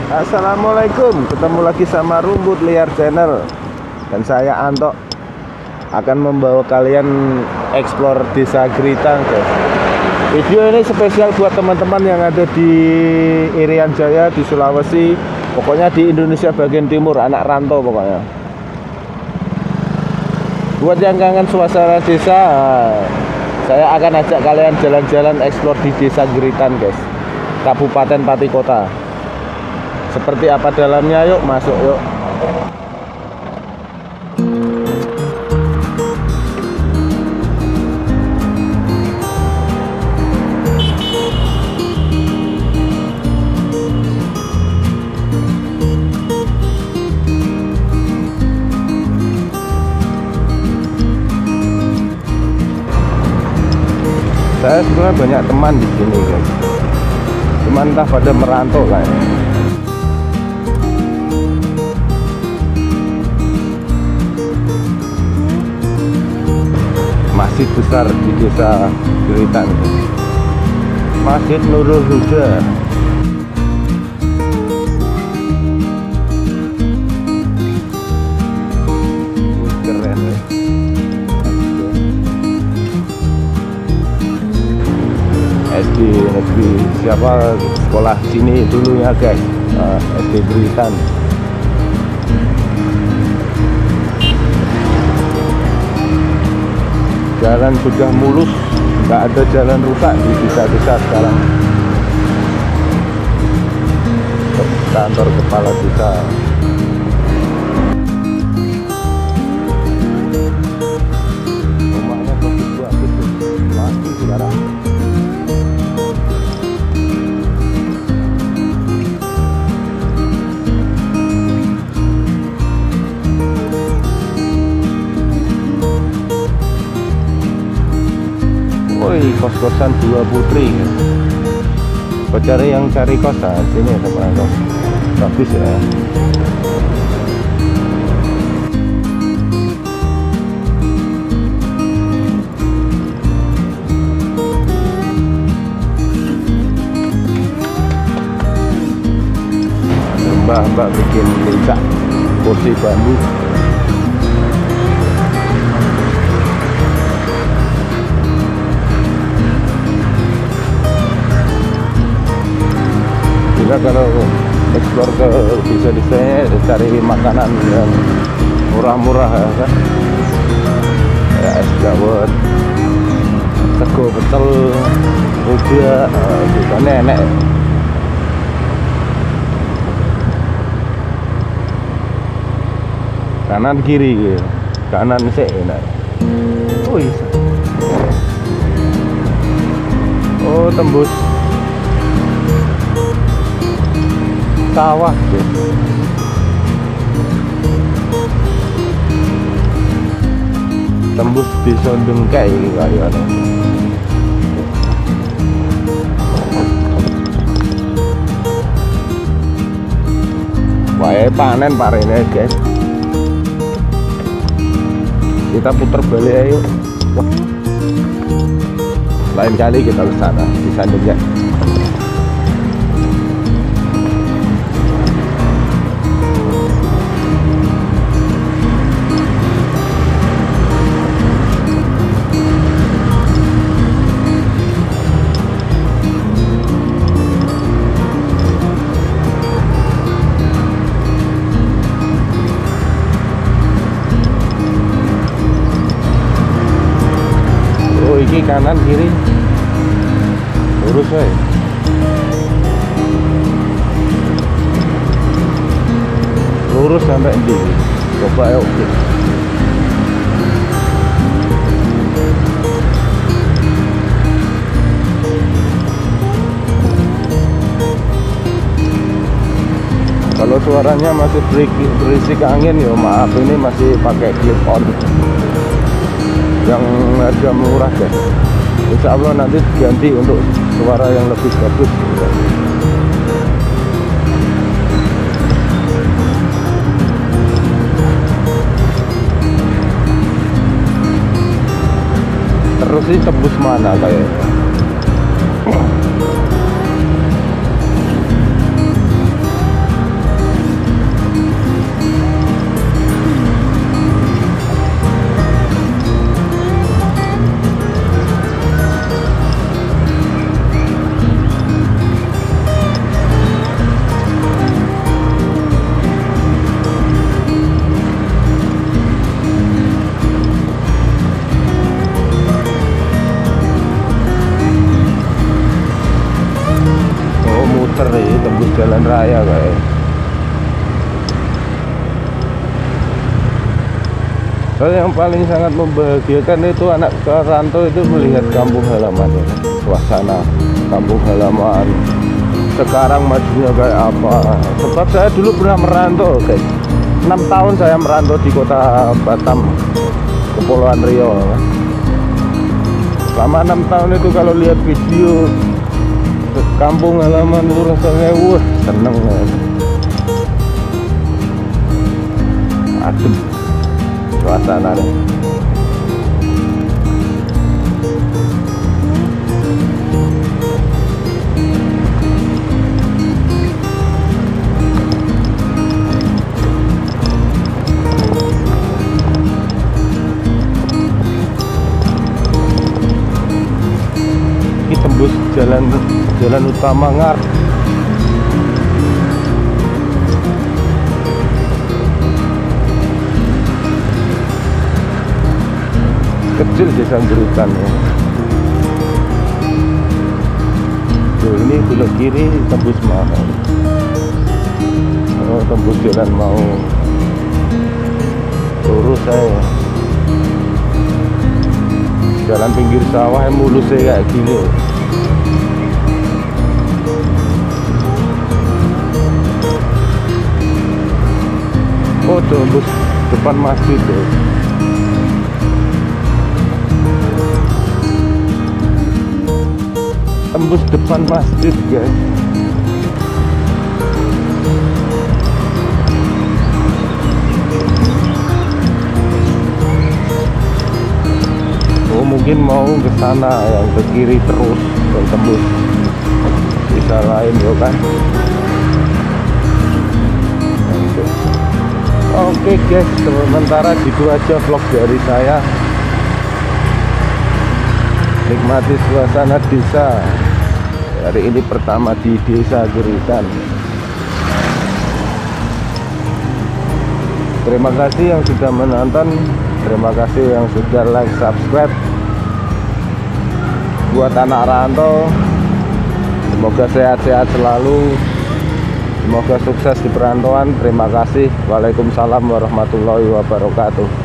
Assalamualaikum, ketemu lagi sama Rumput Liar Channel. Dan saya Anto akan membawa kalian explore desa Gritang, guys. Video ini spesial buat teman-teman yang ada di Irian Jaya, di Sulawesi. Pokoknya di Indonesia bagian timur, anak rantau pokoknya. Buat yang kangen suasana desa, saya akan ajak kalian jalan-jalan explore di desa Gritang, guys, Kabupaten Pati Kota. Seperti apa dalamnya, yuk masuk yuk. Saya sebenarnya banyak teman di sini, guys. Cuman entah pada merantau kayaknya. Masjid besar di desa Gritang, Masjid Nurul Huda. Keren ya. SD negeri siapa sekolah sini dulunya, guys. SD Gritang. Jalan sudah mulus, nggak ada jalan rusak di desa-desa sekarang. Kantor kepala desa. Rumahnya bagus masih sekarang. Kos-kosan dua putri. Cari yang cari kosan sini teman-teman, bagus ya. Mbak bikin becak kursi bambu. Juga kalau explore ke desa-desanya cari makanan yang murah-murah ya kan, ya es dawet, sego betel, uga, juga nenek. Kanan kiri gitu. Kanan sih enak. Oh tembus sawah, guys. Tembus desa Dengkai kayaknya. Wae panen parene, guys. Kita putar balik ayo. Lain kali kita ke sana di Sandengga. Kanan kiri lurus woy. Lurus sampai di coba ya. Oke. Kalau suaranya masih berisik angin ya maaf, ini masih pakai clip on yang harga murah, guys. Insya Allah nanti ganti untuk suara yang lebih bagus. Terus sih tembus mana kayaknya. ini tembus jalan raya kayak. Hal yang paling sangat membahagiakan itu anak rantau itu melihat kampung halaman, suasana kampung halaman sekarang majunya kayak apa. Sebab saya dulu pernah merantau guys, 6 tahun saya merantau di kota Batam, Kepulauan Riau. Selama 6 tahun itu kalau lihat video kampung halaman itu rasanya wah seneng banget. Adem suasananya. Ini tembus jalan utama Ngar. Kecil desa Gerutan ya. Tuh, ini belok kiri tembus mana? Oh, tembus jalan mau lurus saya. Jalan pinggir sawah yang mulus kayak gini. Oh, tembus depan masjid tuh. Tembus depan masjid guys. Oh, mungkin mau ke sana yang ke kiri terus dan tembus bisa lain ya kan. Oke guys, sementara gitu aja vlog dari saya. Nikmati suasana desa. Hari ini pertama di Desa Geritan. Terima kasih yang sudah menonton. Terima kasih yang sudah like, subscribe. Buat anak rantau, semoga sehat-sehat selalu. Semoga sukses di perantauan. Terima kasih. Waalaikumsalam warahmatullahi wabarakatuh.